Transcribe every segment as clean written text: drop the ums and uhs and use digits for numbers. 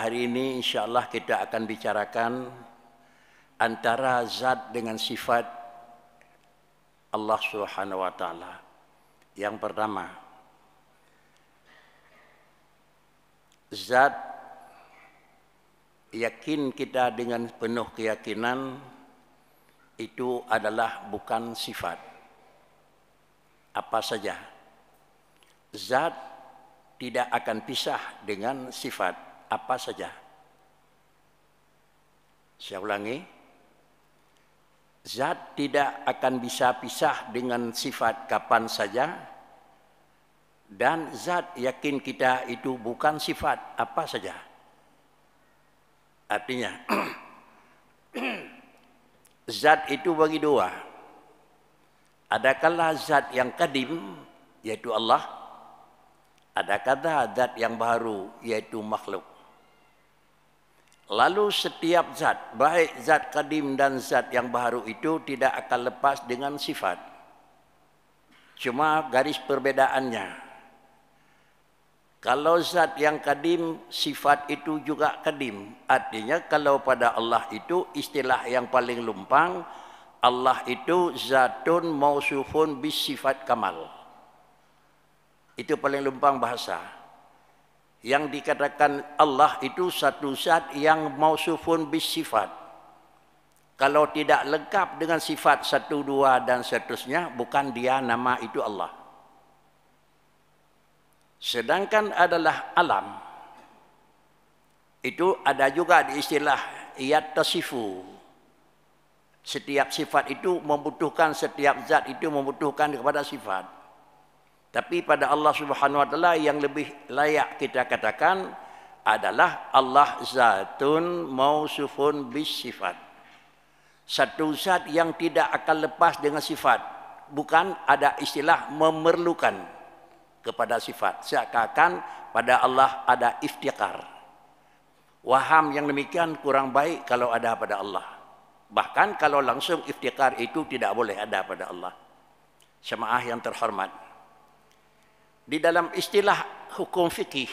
hari ini insya-Allah kita akan bicarakan antara zat dengan sifat Allah Subhanahu wa taala. Yang pertama, zat, yakin kita dengan penuh keyakinan itu adalah bukan sifat. Apa saja. Zat tidak akan pisah dengan sifat apa saja. Saya ulangi. Zat tidak akan bisa pisah dengan sifat kapan saja. Dan zat yakin kita itu bukan sifat apa saja. Artinya, zat itu bagi dua. Adakala zat yang kadim, yaitu Allah. Adakala zat yang baru, yaitu makhluk. Lalu setiap zat, baik zat kadim dan zat yang baru itu tidak akan lepas dengan sifat. Cuma garis perbedaannya. Kalau zat yang kadim, sifat itu juga kadim. Artinya kalau pada Allah itu istilah yang paling lumpang, Allah itu zatun mausufun bis sifat kamal. Itu paling lumpang bahasa. Yang dikatakan Allah itu satu zat yang mausufun bis sifat. Kalau tidak lengkap dengan sifat satu, dua dan seterusnya, bukan dia nama itu Allah. Sedangkan adalah alam. Itu ada juga di istilah yattasifu. Setiap sifat itu membutuhkan, setiap zat itu membutuhkan kepada sifat. Tapi pada Allah Subhanahu wa taala yang lebih layak kita katakan adalah Allah zatun mausufun bis sifat. Satu zat yang tidak akan lepas dengan sifat. Bukan ada istilah memerlukan kepada sifat. Seakan-akan pada Allah ada iftikar. Waham yang demikian kurang baik kalau ada pada Allah. Bahkan kalau langsung iftikar itu tidak boleh ada pada Allah. Jemaah yang terhormat. Di dalam istilah hukum fikih,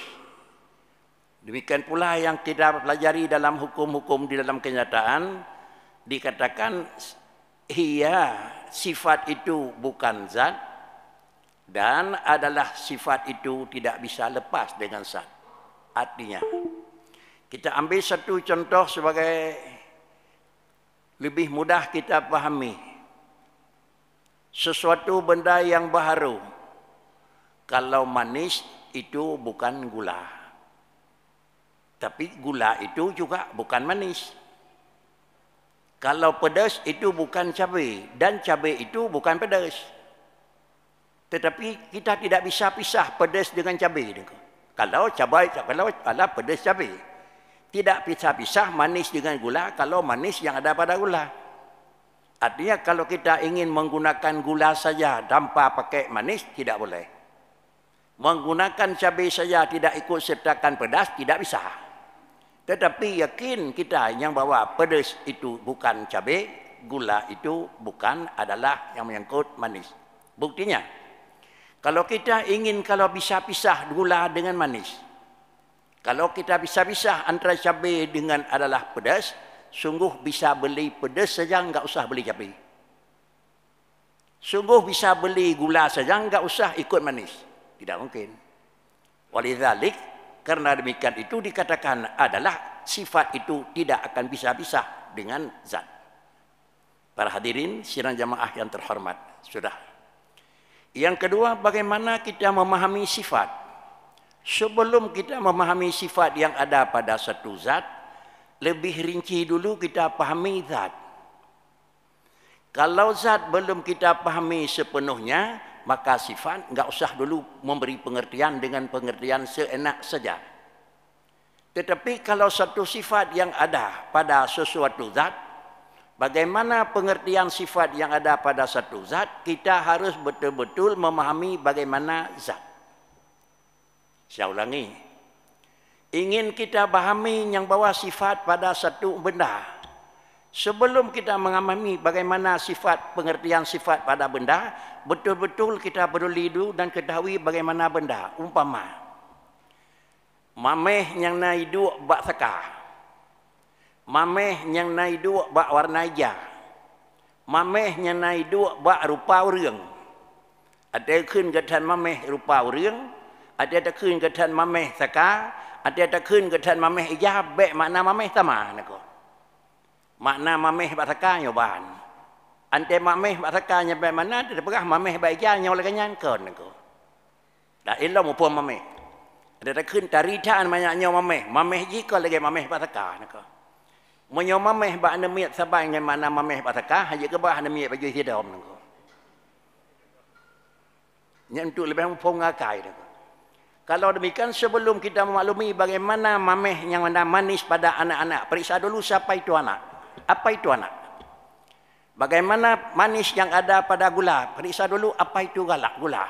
demikian pula yang kita pelajari dalam hukum-hukum di dalam kenyataan, dikatakan iya sifat itu bukan zat dan adalah sifat itu tidak bisa lepas dengan zat. Artinya, kita ambil satu contoh sebagai lebih mudah kita pahami. Sesuatu benda yang baharu. Kalau manis itu bukan gula. Tapi gula itu juga bukan manis. Kalau pedas itu bukan cabai. Dan cabai itu bukan pedas. Tetapi kita tidak bisa pisah pedas dengan cabai. Kalau pedas cabai. Tidak bisa pisah manis dengan gula kalau manis yang ada pada gula. Artinya kalau kita ingin menggunakan gula saja tanpa pakai manis, tidak boleh. Menggunakan cabai saja tidak ikut sertakan pedas, tidak bisa. Tetapi yakin kita yang bawa pedas itu bukan cabai, gula itu bukan adalah yang menyangkut manis. Buktinya, kalau kita ingin kalau bisa pisah gula dengan manis, kalau kita bisa pisah antara cabai dengan adalah pedas, sungguh bisa beli pedas saja, enggak usah beli cabai. Sungguh bisa beli gula saja, enggak usah ikut manis. Tidak mungkin. Walidzalik, karena demikian itu dikatakan adalah sifat itu tidak akan bisa pisah dengan zat. Para hadirin sidang jamaah yang terhormat, sudah. Yang kedua, bagaimana kita memahami sifat? Sebelum kita memahami sifat yang ada pada satu zat, lebih rinci dulu kita pahami zat. Kalau zat belum kita pahami sepenuhnya, maka sifat enggak usah dulu memberi pengertian dengan pengertian seenak saja. Tetapi kalau satu sifat yang ada pada sesuatu zat, bagaimana pengertian sifat yang ada pada satu zat, kita harus betul-betul memahami bagaimana zat. Saya ulangi. Ingin kita pahami yang bawa sifat pada satu benda. Sebelum kita memahami bagaimana sifat, pengertian sifat pada benda, betul-betul kita peduli dulu dan ketahui bagaimana benda. Umpama, mameh yang nai dua bak saka, mameh yang nai dua bak warna hijau, mameh yang nai dua bak rupa urang. Adaขึ้นกับท่านmameh rupa urang, adaขึ้นกับท่านmameh saka, adaขึ้นกับท่านmameh hijau. Bek makna mameh sama nako. Makna mameh bak saka nyoban. Ante mameh bak saka nyampe mana? Tidak pernah mameh bak hijau nyolakan nyangkon nako. Dah elok mu pun mameh. Adaขึ้น taritaan banyaknya mameh. Mameh jika lagi mameh bak saka nako. Menyo mameh bak nemiat sabang yang mana mameh bak saka, haja ke bah nemiat baju hidup nako. Yang untuk lebih mengakai. Kalau demikian sebelum kita memaklumi bagaimana mameh yang mana manis pada anak-anak, periksa dulu siapa itu anak. Apa itu anak? Bagaimana manis yang ada pada gula, periksa dulu apa itu gula.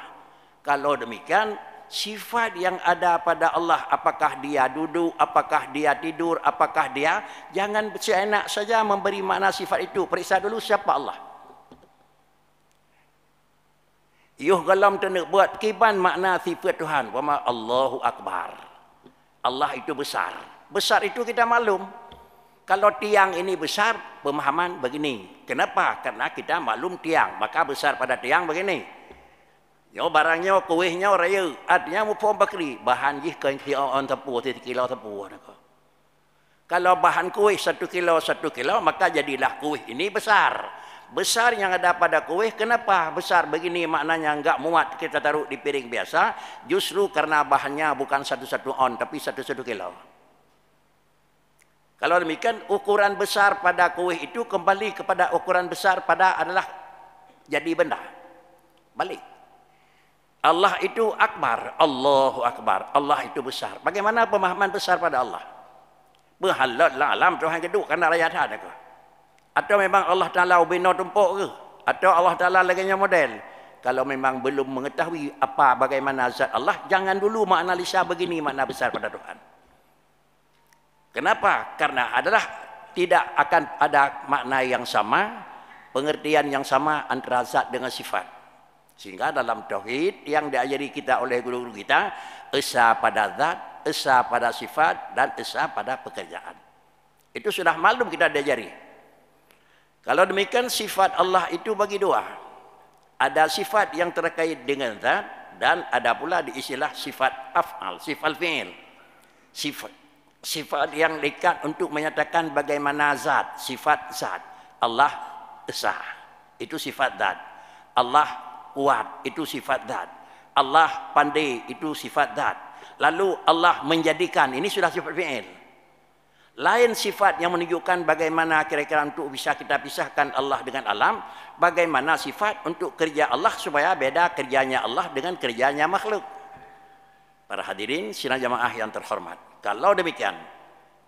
Kalau demikian sifat yang ada pada Allah, apakah dia duduk, apakah dia tidur, apakah dia, jangan seenak saja memberi makna sifat itu. Periksa dulu siapa Allah. Yuh galam tenek buat kiban makna sifat Tuhan. Wama Allahu Akbar. Allah itu besar. Besar itu kita maklum. Kalau tiang ini besar, pemahaman begini. Kenapa? Karena kita maklum tiang. Maka besar pada tiang begini. Yo barangnya, kuihnya raya. Artinya mupom bakri. Bahan jih ke on tepur, 1 kilo tepur. Kalau bahan kuih 1 kilo, maka jadilah kuih ini besar. Besar yang ada pada kuih, kenapa besar begini maknanya enggak muat kita taruh di piring biasa, justru karena bahannya bukan 1 on tapi 1 kilo. Kalau demikian ukuran besar pada kuih itu kembali kepada ukuran besar pada adalah jadi benda. Balik. Allah itu akbar, Allahu Akbar. Allah itu besar. Bagaimana pemahaman besar pada Allah? Berhalat lah alam Tuhan keduk karena rakyat ada ke? Atau memang Allah Ta'ala ubino tumpuk ke? Atau Allah Ta'ala laginya model? Kalau memang belum mengetahui apa bagaimana zat Allah, jangan dulu menganalisa begini makna besar pada Tuhan. Kenapa? Karena adalah tidak akan ada makna yang sama, pengertian yang sama antara zat dengan sifat. Sehingga dalam tauhid yang diajari kita oleh guru-guru kita, esa pada zat, esa pada sifat, dan esa pada pekerjaan. Itu sudah maklum kita diajari. Kalau demikian sifat Allah itu bagi dua. Ada sifat yang terkait dengan zat dan ada pula diistilah sifat af'al, sifat fi'il. Sifat yang dekat untuk menyatakan bagaimana zat, sifat zat. Allah esa, itu sifat zat. Allah kuat, itu sifat zat. Allah pandai, itu sifat zat. Lalu Allah menjadikan, ini sudah sifat fi'il. Lain sifat yang menunjukkan bagaimana kira-kira untuk bisa kita pisahkan Allah dengan alam. Bagaimana sifat untuk kerja Allah supaya beda kerjanya Allah dengan kerjanya makhluk. Para hadirin sidang jamaah yang terhormat. Kalau demikian,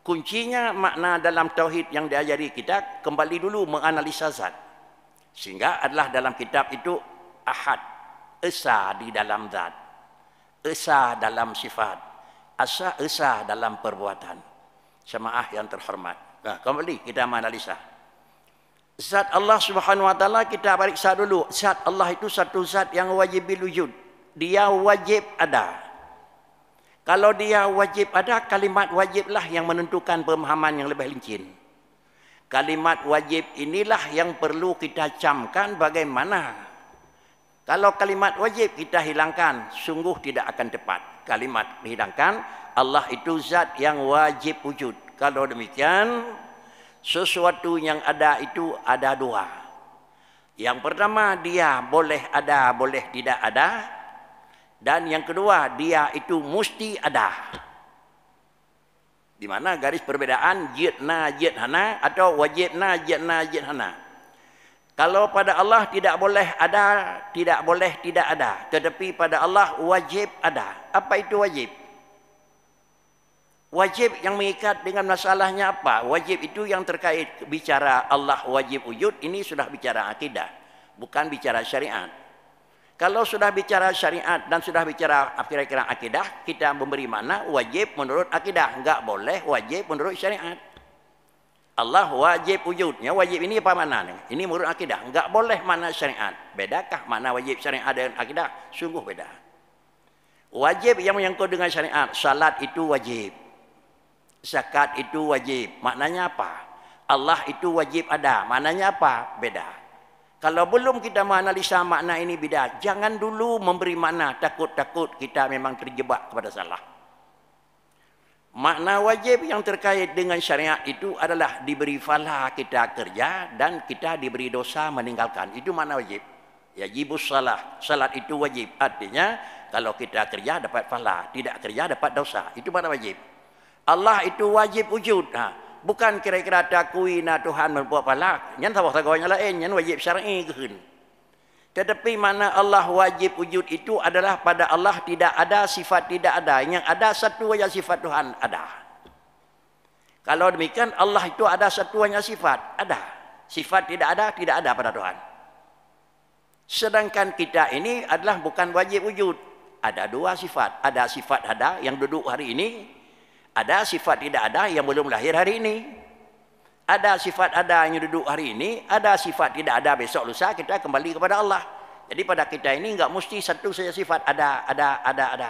kuncinya makna dalam tauhid yang diajari kita kembali dulu menganalisa zat. Sehingga adalah dalam kitab itu ahad, esa di dalam zat, esa dalam sifat, esa dalam perbuatan. Jemaah yang terhormat. Nah, kembali kita menganalisa. Zat Allah Subhanahu wa taala kita periksa dulu. Zat Allah itu satu zat yang wajibil wujud. Dia wajib ada. Kalau dia wajib ada, kalimat wajiblah yang menentukan pemahaman yang lebih lincin. Kalimat wajib inilah yang perlu kita camkan bagaimana. Kalau kalimat wajib kita hilangkan, sungguh tidak akan tepat. Kalimat dihilangkan, Allah itu zat yang wajib wujud. Kalau demikian, sesuatu yang ada itu ada dua. Yang pertama, dia boleh ada, boleh tidak ada. Dan yang kedua, dia itu mesti ada. Di mana garis perbedaan jidna jidhana atau wajibna jidna jidhana. Kalau pada Allah tidak boleh ada, tidak boleh tidak ada. Tetapi pada Allah wajib ada. Apa itu wajib? Wajib yang mengikat dengan masalahnya apa? Wajib itu yang terkait bicara Allah wajib wujud, ini sudah bicara akidah, bukan bicara syariat. Kalau sudah bicara syariat dan sudah bicara kira-kira akidah, kita memberi makna wajib menurut akidah, enggak boleh wajib menurut syariat. Allah wajib wujudnya, wajib ini apa maknanya? Ini menurut akidah, enggak boleh makna syariat. Bedakah makna wajib syariat dengan akidah? Sungguh beda. Wajib yang menyangkut dengan syariat. Salat itu wajib. Zakat itu wajib. Maknanya apa? Allah itu wajib ada. Maknanya apa? Beda. Kalau belum kita menganalisa makna ini beda, jangan dulu memberi makna takut-takut kita memang terjebak kepada salah. Makna wajib yang terkait dengan syariat itu adalah diberi pahala kita kerja dan kita diberi dosa meninggalkan. Itu makna wajib. Yajibus salah. Salat itu wajib. Artinya kalau kita kerja dapat pahala, tidak kerja dapat dosa. Itu makna wajib. Allah itu wajib wujud. Bukan kira-kira takui na Tuhan membuat pahala. Yang tahu yang lain, yang wajib syar'i kehin. Tetapi mana Allah wajib wujud itu adalah pada Allah tidak ada sifat tidak ada. Yang ada satu saja sifat Tuhan ada. Kalau demikian Allah itu ada satu hanya sifat ada. Sifat tidak ada pada Tuhan. Sedangkan kita ini adalah bukan wajib wujud. Ada dua sifat. Ada sifat ada yang duduk hari ini. Ada sifat tidak ada yang belum lahir hari ini. Ada sifat ada yang duduk hari ini, ada sifat tidak ada besok lusa, kita kembali kepada Allah. Jadi pada kita ini enggak mesti satu saja sifat ada.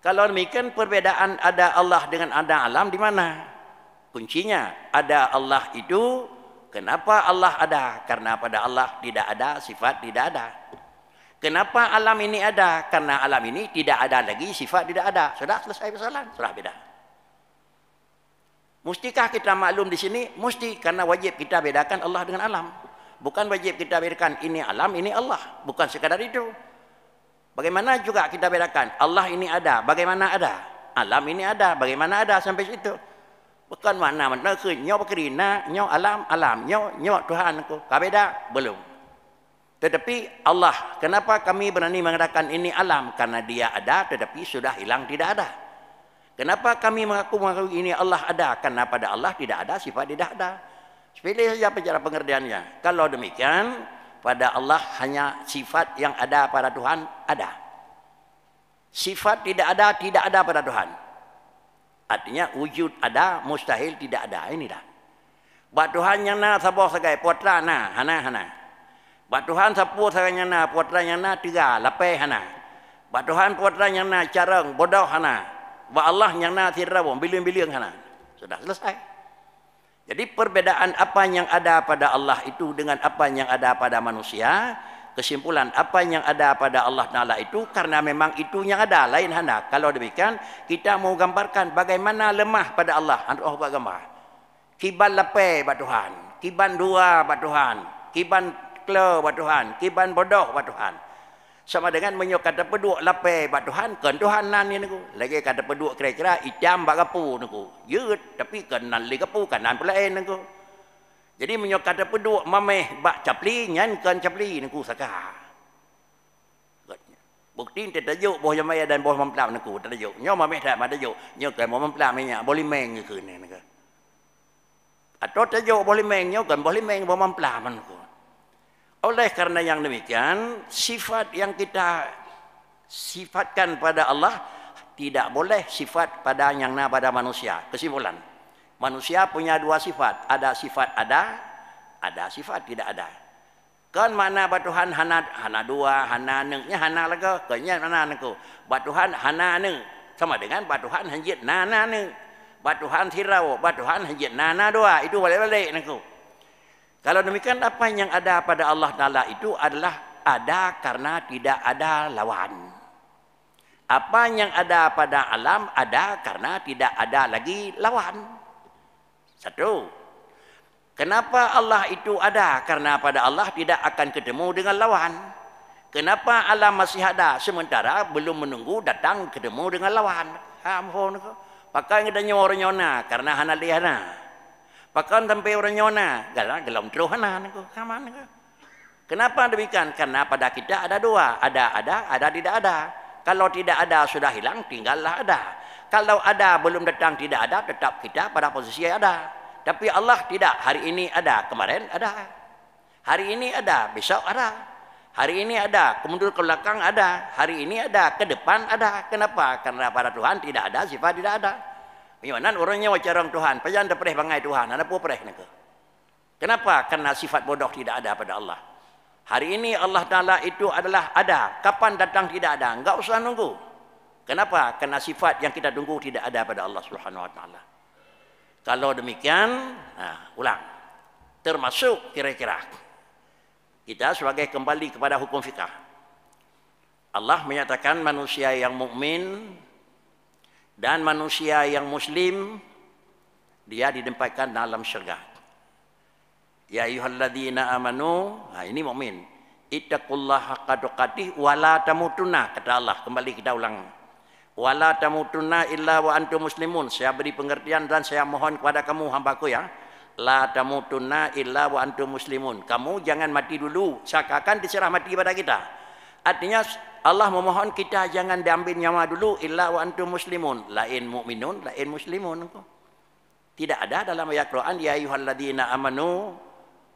Kalau demikian perbedaan ada Allah dengan ada alam di mana? Kuncinya ada Allah itu, kenapa Allah ada? Karena pada Allah tidak ada sifat tidak ada. Kenapa alam ini ada? Karena alam ini tidak ada lagi sifat tidak ada. Sudah selesai persoalan, sudah beda. Mustikah kita maklum di sini? Mesti, karena wajib kita bedakan Allah dengan alam. Bukan wajib kita bedakan ini alam, ini Allah. Bukan sekadar itu. Bagaimana juga kita bedakan Allah ini ada, bagaimana ada? Alam ini ada, bagaimana ada sampai situ? Bukan mana-mana ke nyawa kerina, nyawa alam, nyawa Tuhan aku. Kau beda? Belum. Tetapi Allah, kenapa kami berani mengatakan ini alam? Karena dia ada, tetapi sudah hilang tidak ada. Kenapa kami mengaku ini Allah ada? Karena pada Allah tidak ada sifat tidak ada. Sepele saja cara pengertiannya. Kalau demikian, pada Allah hanya sifat yang ada pada Tuhan ada. Sifat tidak ada pada Tuhan. Artinya wujud ada, mustahil tidak ada. Ini dah. Buat Tuhan yang na sabar segai putra na hana. Buat Tuhan sapu segai na putra yang na tiga lapai hana. Buat Tuhan putra yang na carang bodoh hana. Wa Allah yang na tirrawum bilion-bilion kana. Sudah selesai. Jadi perbedaan apa yang ada pada Allah itu dengan apa yang ada pada manusia, kesimpulan apa yang ada pada Allah Taala itu karena memang itu yang ada, lain hendak. Kalau demikian kita mau gambarkan bagaimana lemah pada Allah. Allah buat gambar. Kiban lapai buat Tuhan, kiban dua buat Tuhan, kiban kle buat Tuhan, kiban bodoh buat Tuhan. Sama dengan menyok kata peduk lapai buat Tuhan, kan Tuhan nan ni niku. Lagi kata peduk kira-kira itam bak kapu niku. Yut tapi kan nan li kapu kan nan pelain niku. Jadi menyok kata peduk mameh bak capli nyan kan capli niku saka. Bukti tetajuk boh jamaya dan boh memplam niku tetajuk. Nyo mameh dak matajuk, nyo kan boh memplam nya boleh meng niku ni niku. Atau tetajuk boleh meng nyo kan boleh meng boh memplam niku. Oleh karena yang demikian, sifat yang kita sifatkan pada Allah tidak boleh sifat pada yang na pada manusia. Kesimpulan, manusia punya dua sifat. Ada sifat ada sifat tidak ada. Kan mana buat Tuhan hana dua, hana nengnya hana laga, kenya hana nengku. Buat Tuhan hana neng sama dengan buat Tuhan hanjit nana neng. Buat Tuhan tirau, buat Tuhan hanjit nana dua. Itu balik-balik nengku. Kalau demikian apa yang ada pada Allah Ta'ala itu adalah ada karena tidak ada lawan. Apa yang ada pada alam ada karena tidak ada lagi lawan. Satu. Kenapa Allah itu ada? Karena pada Allah tidak akan ketemu dengan lawan. Kenapa alam masih ada sementara belum menunggu datang ketemu dengan lawan? Pakai ngedanya orang nyona karena hana lihana. Pakan sampai orang nyona, gelam terus hana niku, kaman niku. Kenapa demikian? Karena pada kita ada dua, ada tidak ada. Kalau tidak ada sudah hilang, tinggallah ada. Kalau ada belum datang tidak ada, tetap kita pada posisi ada. Tapi Allah tidak, hari ini ada, kemarin ada. Hari ini ada, besok ada. Hari ini ada, kemudian ke belakang ada. Hari ini ada, ke depan ada. Kenapa? Karena pada Tuhan tidak ada, sifat tidak ada. Yang orangnya wajarang Tuhan, pajan dah perih bangai Tuhan, ada apa perih nak? Kenapa? Karena sifat bodoh tidak ada pada Allah. Hari ini Allah Taala itu adalah ada, kapan datang tidak ada, enggak usah nunggu. Kenapa? Karena sifat yang kita tunggu tidak ada pada Allah Subhanahu wa taala. Kalau demikian, ulang. Termasuk kira-kira kita sebagai kembali kepada hukum fikah. Allah menyatakan manusia yang mukmin dan manusia yang muslim dia ditempatkan dalam syurga. Ya ayyuhalladzina amanu, ini mukmin. Ittaqullaha haqqa tuqatih wa la tamutunna, kata Allah. Kembali kita ulang. Wa la tamutunna illa wa antum muslimun. Saya beri pengertian dan saya mohon kepada kamu hambaku ya. La tamutunna illa wa antum muslimun. Kamu jangan mati dulu seakan diserah mati pada kita. Artinya Allah memohon kita jangan diambil nyawa dulu illa wa antum muslimun. Lain mukminun, lain muslimun. Tidak ada dalam ayat Quran ya ayyuhalladzina amanu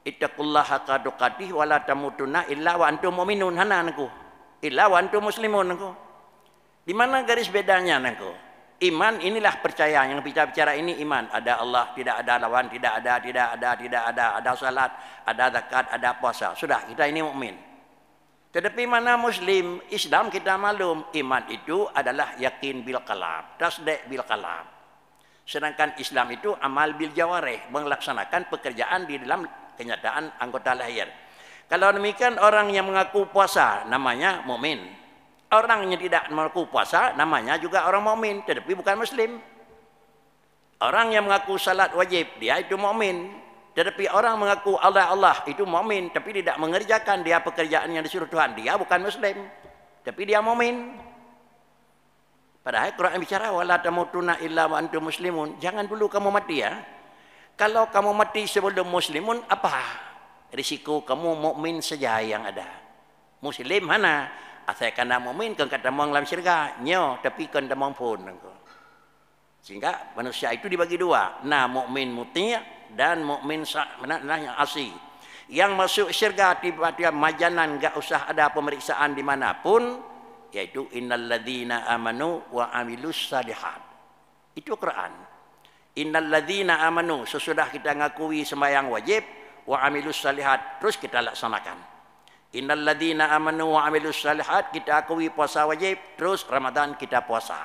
ittaqullaha haqqa tuqatih wa la tamutunna illa wa antum mu'minun. Hananku. Illa wa antum muslimun. Di mana garis bedanya nangko? Iman inilah percaya, yang bicara ini iman. Ada Allah, tidak ada lawan, tidak ada. Ada salat, ada zakat, ada puasa. Sudah, kita ini mukmin. Tetapi mana muslim, Islam kita maklum, iman itu adalah yakin bil qalb, tasdik bil qalb. Sedangkan Islam itu amal bil jawarih, melaksanakan pekerjaan di dalam kenyataan anggota lahir. Kalau demikian orang yang mengaku puasa namanya mukmin. Orang yang tidak mengaku puasa namanya juga orang mukmin, tetapi bukan muslim. Orang yang mengaku salat wajib dia itu mukmin, tetapi orang mengaku Allah itu mukmin tapi tidak mengerjakan dia pekerjaan yang disuruh Tuhan, dia bukan muslim, tapi dia mukmin. Padahal Quran bicara wala tamutunna illa wa antum muslimun. Jangan dulu kamu mati ya. Kalau kamu mati sebelum muslimun, apa risiko kamu mukmin saja yang ada. Muslim mana? Asal kena mukmin kan kata mong dalam syurga nyo tapi kan demong pun. Sehingga manusia itu dibagi dua, mukmin muti' dan mukmin yang asli. Yang masuk syurga tiba-tiba majanan, enggak usah ada pemeriksaan dimanapun, yaitu innalladzina amanu wa amilus salihat. Itu Quran. Innalladzina amanu, sesudah kita ngakui sembahyang wajib, wa amilus salihat, terus kita laksanakan. Innalladzina amanu wa amilus salihat, kita akui puasa wajib, terus Ramadan kita puasa.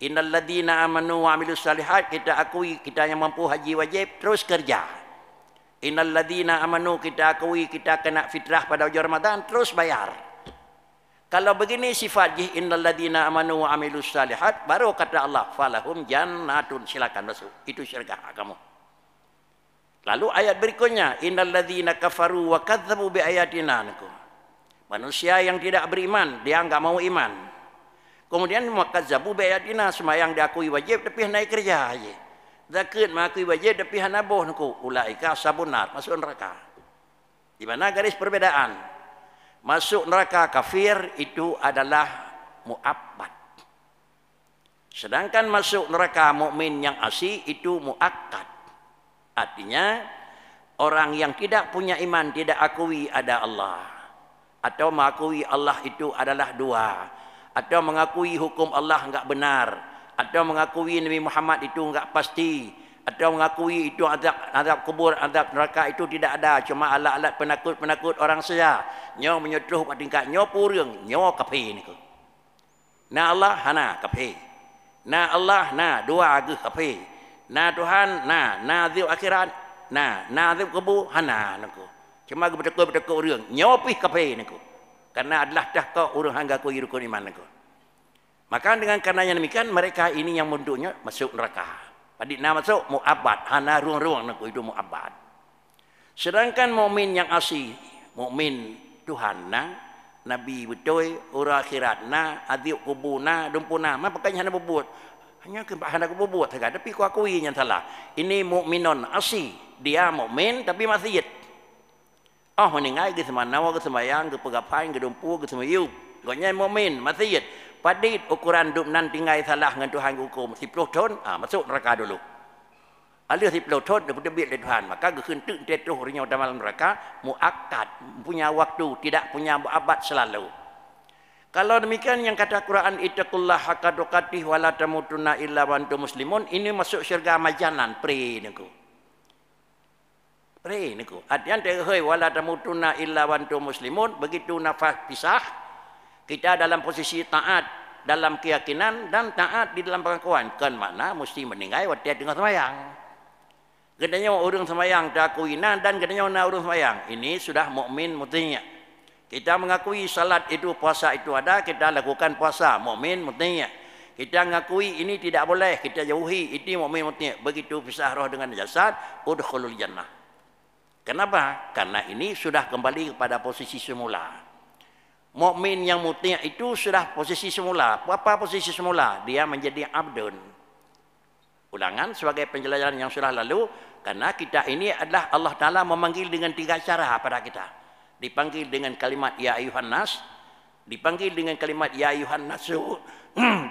Innalladzina amanu wa amilus salihat, kita akui kita yang mampu haji wajib, terus kerja. Innalladzina amanu, kita akui kita kena fitrah pada hujung Ramadan, terus bayar. Kalau begini sifat innalladzina amanu wa amilus salihat, baru kata Allah falahum jannatun, silakan masuk, itu syurga kamu. Lalu ayat berikutnya innalladzina kafaru wa kadzdzabu biayatina. Manusia yang tidak beriman, dia enggak mau iman. Kemudian makadzabu biayatina, sembahyang diakui wajib tapi naik kerja aja. Zakat mengakui wajib tapi hanaboh niku. Ulaika sabunar, masuk neraka. Di mana garis perbedaan? Masuk neraka kafir itu adalah muabbad. Sedangkan masuk neraka mukmin yang asli itu muakkad. Artinya orang yang tidak punya iman tidak akui ada Allah, atau mengakui Allah itu adalah dua, atau mengakui hukum Allah enggak benar, atau mengakui Nabi Muhammad itu enggak pasti, atau mengakui itu azab kubur, azab neraka itu tidak ada, cuma alat-alat penakut-penakut orang saja. Nyo menyuruh pada tingkat nyo purung, nyo kafir niku. Na Allah hana kafir. Na Allah dua agak kafir. Tuhan azab akhirat, azab kubur hana niku. Cuma betul-betul orang nyo pi kafir niku. Karena adalah dah kau urang hangga ku rukun iman niku. Maka dengan karenanya demikian mereka ini yang bentuknya masuk neraka. Pada masuk muabbad, hana ruang-ruang niku itu muabbad. Sedangkan mukmin yang asli, mukmin Tuhan Nabi betul, orang akhirat azab kubur dumpuna, makanya hana berbuat. Hanya hana berbuat saja, tapi ku akui yang salah. Ini mukminun asli, dia mukmin tapi maksiat. Meninggal ke semana, ke sembahyang, ke pegapai, ke dumpu, ke semayuk. Gonya mukmin maksiat. Padit ukuran duk nan tinggal salah dengan Tuhan hukum 10 tahun, masuk neraka dulu. Ada 10 tahun dia berbit dari Tuhan, maka geun teuk tetuh rinya dalam neraka muakkad, punya waktu, tidak punya abad selalu. Kalau demikian yang kata Quran ittaqullaha haqqa tuqatih wa la tamutunna illa wa antum muslimun, ini masuk syurga majanan pre niku. Pre niku. Artinya hei wa la tamutunna illa wa antum muslimun, begitu nafas pisah kita dalam posisi taat dalam keyakinan dan taat di dalam pengakuan. Kan makna mesti meninggai waktu tengah sembahyang. Katanya orang sembahyang takuinan dan katanya orang sembahyang. Ini sudah mukmin mutinya. Kita mengakui salat itu, puasa itu ada, kita lakukan puasa, mukmin mutinya. Kita mengakui ini tidak boleh, kita jauhi, ini mukmin mutinya. Begitu pisah roh dengan jasad, udkhulul jannah. Kenapa? Karena ini sudah kembali kepada posisi semula. Mukmin yang mutinya itu sudah posisi semula. Apa posisi semula? Dia menjadi abdun. Ulangan sebagai penjelasan yang sudah lalu. Karena kita ini adalah Allah Ta'ala memanggil dengan 3 cara pada kita. Dipanggil dengan kalimat Ya Ayuhan Nas. Dipanggil dengan kalimat Ya Ayuhan Nasu.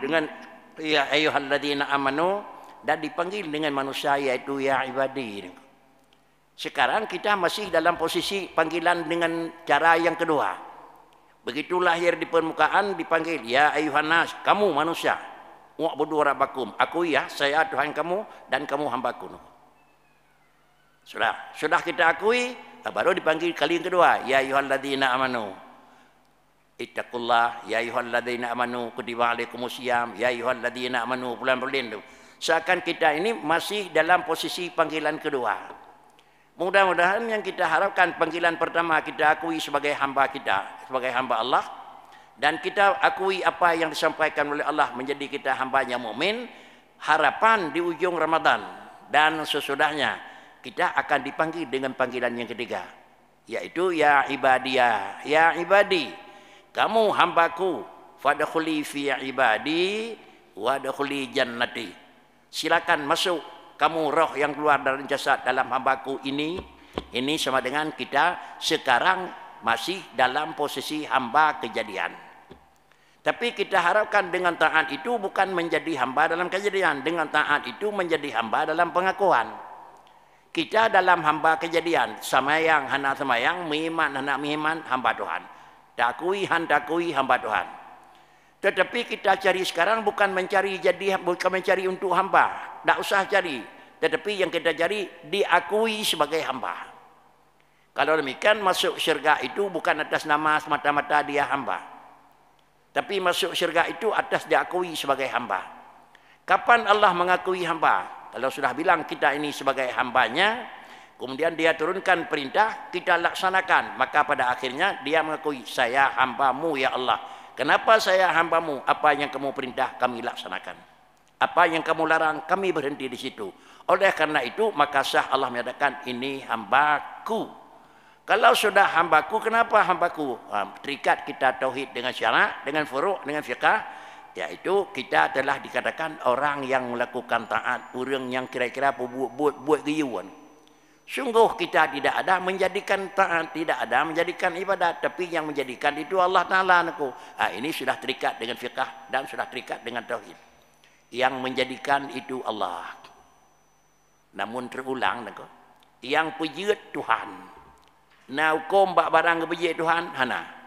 Dengan Ya Ayuhan Ladina Amanu. Dan dipanggil dengan manusia yaitu Ya Ibadi. Sekarang kita masih dalam posisi panggilan dengan cara yang kedua. Begitu lahir di permukaan dipanggil Ya Ayuhan Nas. Kamu manusia. Wa'budu rabbakum. Aku ya, saya Tuhan kamu dan kamu hambaku. Sudah kita akui, baru dipanggil kali yang kedua, ya ayyuhalladzina amanu. Ittaqullah, ya ayyuhalladzina amanu, kutiba alaikumusiyam, ya ayyuhalladzina amanu, bulan-bulan itu. Seakan kita ini masih dalam posisi panggilan kedua. Mudah-mudahan yang kita harapkan panggilan pertama kita akui sebagai hamba kita, sebagai hamba Allah, dan kita akui apa yang disampaikan oleh Allah menjadi kita hambanya mukmin. Harapan di ujung Ramadan dan sesudahnya kita akan dipanggil dengan panggilan yang ketiga, yaitu Ya Ibadiyah, Ya Ibadi, kamu hambaku, fadkhuli fi ibadi wadkhuli jannati. Silakan masuk kamu roh yang keluar dari jasad dalam hambaku ini. Ini sama dengan kita sekarang masih dalam posisi hamba kejadian. Tapi kita harapkan dengan taat itu bukan menjadi hamba dalam kejadian. Dengan taat itu menjadi hamba dalam pengakuan. Kita dalam hamba kejadian, samayang hana samayang, mihiman hana mihiman, hamba Tuhan. Takui hamba Tuhan. Tetapi kita cari sekarang bukan mencari untuk hamba. Tak usah cari. Tetapi yang kita cari diakui sebagai hamba. Kalau demikian masuk syurga itu bukan atas nama semata-mata dia hamba. Tapi masuk syurga itu atas diakui sebagai hamba. Kapan Allah mengakui hamba? Kalau sudah bilang kita ini sebagai hambanya, kemudian dia turunkan perintah, kita laksanakan. Maka pada akhirnya dia mengakui, saya hambamu ya Allah. Kenapa saya hambamu? Apa yang kamu perintah kami laksanakan. Apa yang kamu larang kami berhenti di situ. Oleh karena itu maka sah Allah menyatakan ini hambaku. Kalau sudah hambaku, kenapa hambaku? Terikat kita tauhid dengan syarak, dengan furu', dengan fiqah. Yaitu kita telah dikatakan orang yang melakukan taat, orang yang kira-kira buat giyuan. Sungguh kita tidak ada menjadikan taat, tidak ada menjadikan ibadat, tapi yang menjadikan itu Allah Ta'ala. Ini sudah terikat dengan fiqah dan sudah terikat dengan tauhid. Yang menjadikan itu Allah. Namun terulang, yang pejut Tuhan. Nah hukum barang kepejut Tuhan, hana.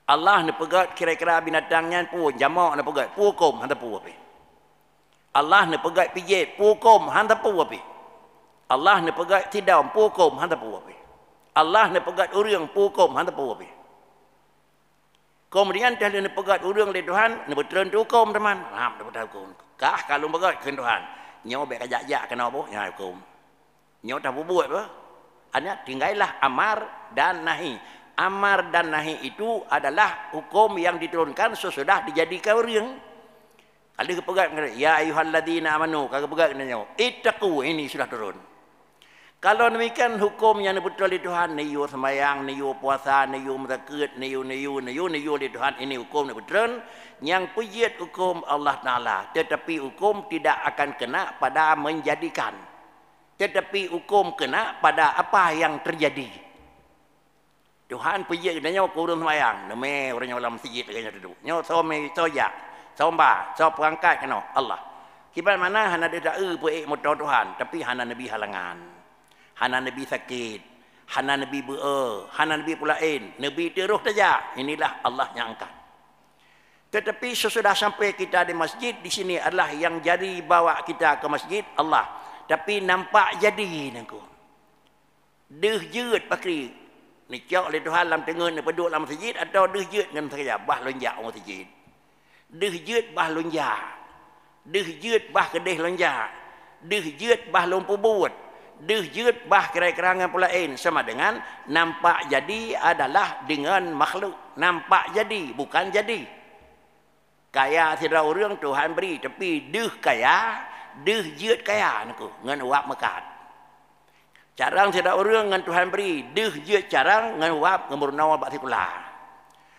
Allah ni pegat kira-kira binatangnya pun jamak ni pegat pukum hanta pu api. Allah ni pegat pijit pukum hanta pu api. Allah ni pegat tidam pukum hanta pu api. Allah ni pegat urang pukum hanta pu api. Kemudian dah ni pegat urang le Tuhan ni betul hukum teman. Ram betul hukum. Kah kalau pegat ke Tuhan. Nyo bek kajak kena apa? Ya hukum. Nyo tak buat apa? Hanya tinggallah amar dan nahi. Amar dan nahi itu adalah hukum yang diturunkan sesudah dijadikan orang. Kalau kepegat, ya ayyuhalladzina amanu, kalau kepegat nanya, ittaqu, ini sudah turun. Kalau demikian hukum yang betul di Tuhan, niyu sembahyang, niyu puasa, niyu zakat, niyu di Tuhan, ini hukum yang betul. Yang pujit hukum Allah Ta'ala, tetapi hukum tidak akan kena pada menjadikan. Tetapi hukum kena pada apa yang terjadi. Tuhan pergi ke nyawa kurun semayang. Nama orang yang dalam masjid kena duduk. Nyawa suami soya, somba, so perangkat kena Allah. Kibat mana hana dia tak puik motor Tuhan, tapi hana nabi halangan. Hana nabi sakit, hana nabi hana nabi pulain, nabi teruh saja. Inilah Allah yang angkat. Tetapi sesudah sampai kita di masjid, di sini adalah yang jadi bawa kita ke masjid Allah. Tapi nampak jadi nangku. Deh jeut pakri. Ni cok le Tuhan dalam tengah ni peduk dalam masjid atau deh jeut dengan saja bah lonjak masjid. Dih jut bah lunja. Dih jut bah kedih lonja. Dih jut bah lumpuh buat. Dih jut bah kerai-kerangan pula lain. Sama dengan nampak jadi adalah dengan makhluk. Nampak jadi, bukan jadi. Kaya tidak orang Tuhan beri. Tapi dih kaya, dih jut kaya. Ngan uap mekat. Carang tidak orang dengan Tuhan beri. Dih jut carang ngan uap ngemurnawa baktikulah.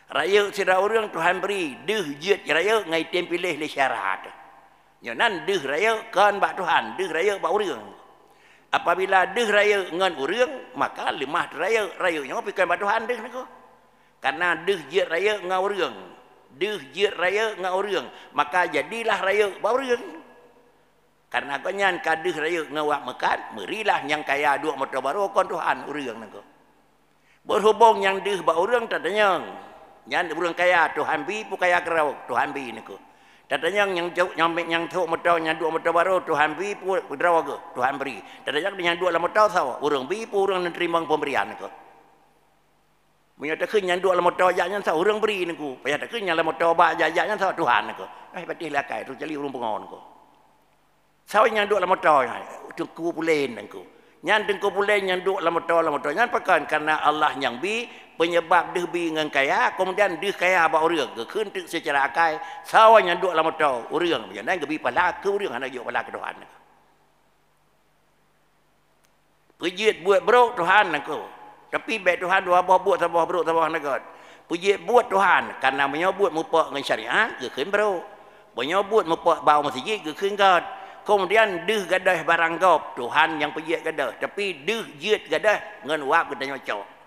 Raya tidak orang Tuhan beri. Dih jut raya ngai tem pilih le syarat. Nyonan dih raya kan bak Tuhan. Dih raya bak orang. Apabila dih raya ngan orang, maka lemah raya. Rayanya pikan bak Tuhan dih nak. Karena dih jut raya ngan orang. Dih jut raya ngan orang. Maka jadilah raya bak orang. Karena kanyan kadih raya ngan wak mekat, merilah yang kaya dua motor baru kon Tuhan orang nak. Berhubung yang dih bak orang tak tanya. Yang orang kaya Tuhan bi pu kaya kerau Tuhan bi niku. Datanya yang thuk motor yang dua motor baru Tuhan bi pu kerau ke Tuhan beri. Datanya yang dua la motor saw orang bi pu orang nerima pemberian niku. Punya tak yang dua la motor janya saw orang beri niku. Payah tak yang la motor ba janya saw Tuhan niku. Patih lakai tu jali urung pengon niku. Saw yang dua la motor tungku pulen niku. Yang tungku pulen yang dua la motor yang pakan karena Allah yang bi penyebab dih bi dengan kaya, kemudian dih kaya abak orang. Kekentik secara akai, sawan yang duk lama tau orang. Jangan gebi pala ke orang, anak juk pala ke Tuhan. Pejit buat bro Tuhan aku. Tapi baik Tuhan dua buat sabah bro sabah nak. Pejit buat Tuhan, karena menyebut mupak dengan syariat, keken bro. Menyebut mupak bau masjid, keken god. Kemudian dih gadah barang gop, Tuhan yang pejit gadah. Tapi dih jit gadah, ngan wap katanya cok.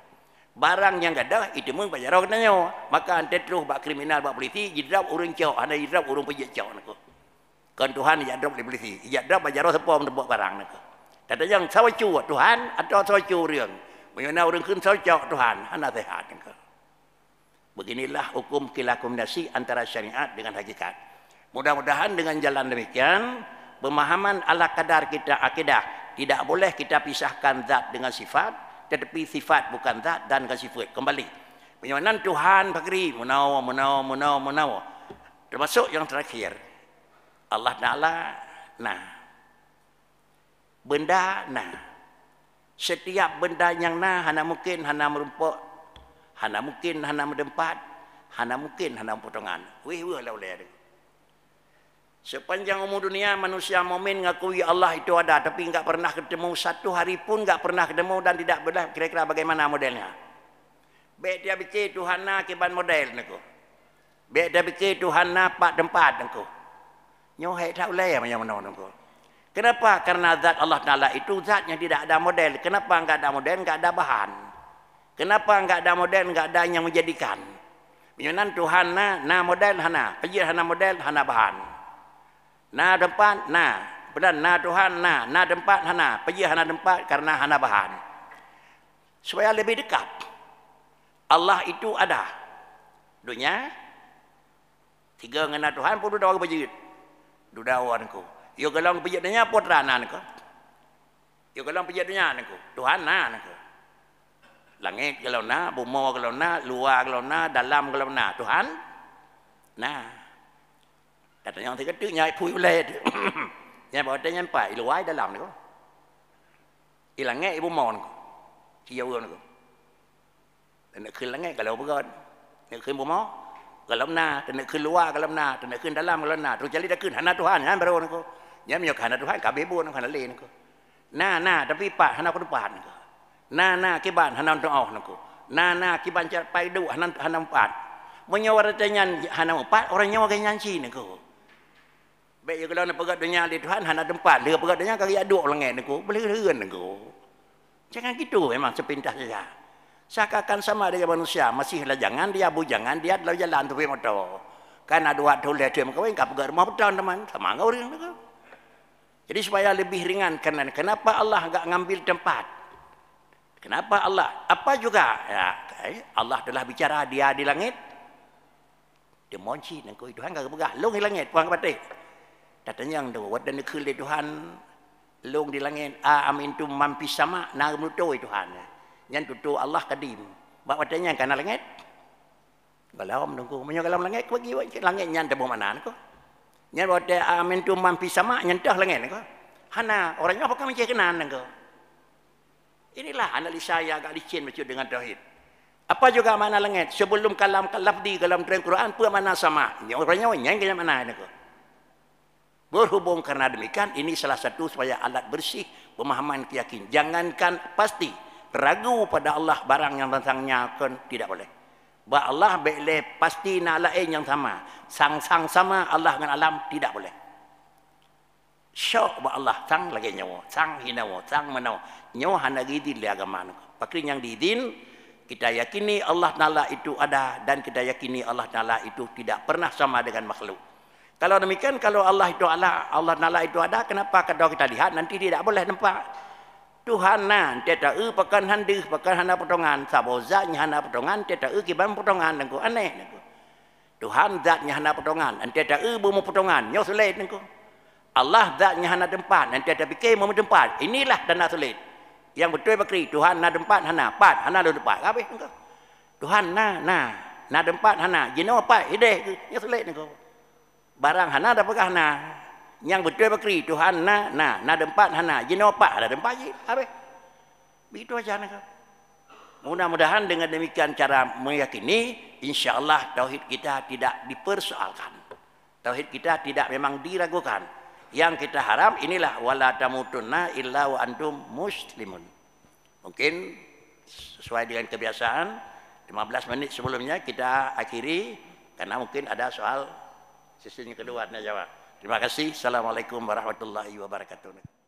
Barang yang gadah itu mung pajar katanya. Maka ante terus bak kriminal bak polisi jidrap urang cok, ana jidrap urang pejit cok nako. Kan Tuhan jidrap di polisi. Jidrap pajar sepo menebak barang nako. Kata yang sawacu Tuhan atau sawacu urang. Menyana urang kun sawacu Tuhan, ana sehat nako. Beginilah hukum kilakumnasi antara syariat dengan hakikat. Mudah-mudahan dengan jalan demikian pemahaman ala kadar kita akidah tidak boleh kita pisahkan zat dengan sifat. Tetapi sifat bukan zat dan bukan sifat. Kembali. Penyamanan Tuhan Fakri. Menawa. Termasuk yang terakhir. Allah Ta'ala. Nah. Benda nah. Setiap benda yang nah. Hana mungkin hana merumpuk. Hana mungkin hana mendempat. Hana mungkin hana potongan. Wih lah boleh. Sepanjang umur dunia manusia mukmin ngakui Allah itu ada, tapi enggak pernah ketemu satu hari pun enggak pernah ketemu dan tidak boleh kira-kira bagaimana modelnya. Baik dia bikin Tuhan na kiban model niku. Baik dia bikin Tuhan na pak tempat niku. Nyohai tak boleh macam mana niku. Kenapa? Karena zat Allah Taala itu zat yang tidak ada model. Kenapa enggak ada model, enggak ada bahan? Kenapa enggak ada model, enggak ada yang menjadikan? Menyenan Tuhan na model hana, pejir hana model hana bahan. Na tempat, na. Benar, na Tuhan, na. Na tempat, hana. Pergi hana tempat karena hana bahan. Supaya lebih dekat. Allah itu ada. Dunia. Tiga ngena Tuhan pun dudawa kepejit. Dudawa niku. Yo galang kepejit dunia putra na niku. Yo galang kepejit dunia niku. Tuhan na niku. Langit galau na, bumi galau na, luar galau na, dalam galau na. Tuhan na. Katanya yang tiga nyai pui boleh. Yang bawa dia nyampai luai dalam ni ko. Ilangnya ibu mon ko. Cia uang ko. Dan nak kelangnya kalau begon. Nak kel bumi kalau na, dan nak kel luar kalau na, dan nak kel dalam kalau na. Tu jadi dah kel hana Tuhan kan baru ko. Nyai menyok hana Tuhan kabe bu nak hana lain ko. Na tapi pak hana ko depan ko. Na kiban hana untuk awak ko. Na kiban pai du hana empat. Menyawaratnya hana empat orang nyawa ganyanci ni ko. Baik kalau nak pegat dunia di Tuhan hana tempat, dia pegat dunia kaki aduk lengan aku, boleh heren aku. Jangan gitu memang sepintas saja. Seakan sama dengan manusia, masih jangan dia bujangan dia adalah jalan tu motor. Kan ada waktu lihat dia kau enggak pegat rumah betul teman, sama engkau orang tu. Jadi supaya lebih ringan kenapa Allah enggak ngambil tempat? Kenapa Allah? Apa juga? Ya, Allah telah bicara dia di langit. Dia monci engkau Tuhan enggak pegat, long di langit, puang batik. Katanya yang tu, wadah ni kuli Tuhan, long di langit, amin tu mampis sama, nak menutui Tuhan. Yang tu Allah kadim. Bapak wadahnya kan langit, Galam nunggu, menyo galam langit bagi langit nyan tebo mana ko. Nyan bote amin tu mampi sama nyentah langit ko. Hana orangnya apa kami kenan ko. Inilah analisa yang agak licin macam dengan tauhid. Apa juga mana langit sebelum kalam lafzi dalam Quran pun mana sama. Orangnya nyang ke mana ko. Berhubung karena demikian ini salah satu supaya alat bersih pemahaman keyakinan. Jangankan pasti ragu pada Allah barang yang tentangnya kan tidak boleh. Ba Allah boleh pasti nak lain yang sama. Sang-sang sama Allah dengan alam tidak boleh. Syok ba Allah sang lagi nyawa, sang hinawa, sang manaw. Nyawa hana gidin li agama. Pakri yang diidin kita yakini Allah Taala itu ada dan kita yakini Allah Taala itu tidak pernah sama dengan makhluk. Kalau demikian, kalau Allah itu Allah Taala itu ada, kenapa kalau kita lihat nanti tidak boleh nampak Tuhan nan tidak pakan handih pakan hana potongan sabozatnya hana potongan tidak kiban potongan nengko aneh nengko Tuhan zatnya hana potongan tidak bumi potongan nyo sulit nengko Allah zatnya hana tempat nanti ada fikir mau tempat inilah dana sulit yang betul bakri Tuhan na tempat hana pat hana do tempat habis nengko Tuhan na tempat hana jino pat ide nyo sulit nengko barang hana ada pegah hana yang betul bakri Tuhan na tempat hana jino pak ada tempat je habis begitu aja nak. Mudah-mudahan dengan demikian cara meyakini insyaallah tauhid kita tidak dipersoalkan, tauhid kita tidak memang diragukan. Yang kita harap inilah wala tamutunna illa wa antum muslimun. Mungkin sesuai dengan kebiasaan 15 menit sebelumnya kita akhiri karena mungkin ada soal sesinya kedua nak jawab. Terima kasih. Assalamualaikum warahmatullahi wabarakatuh.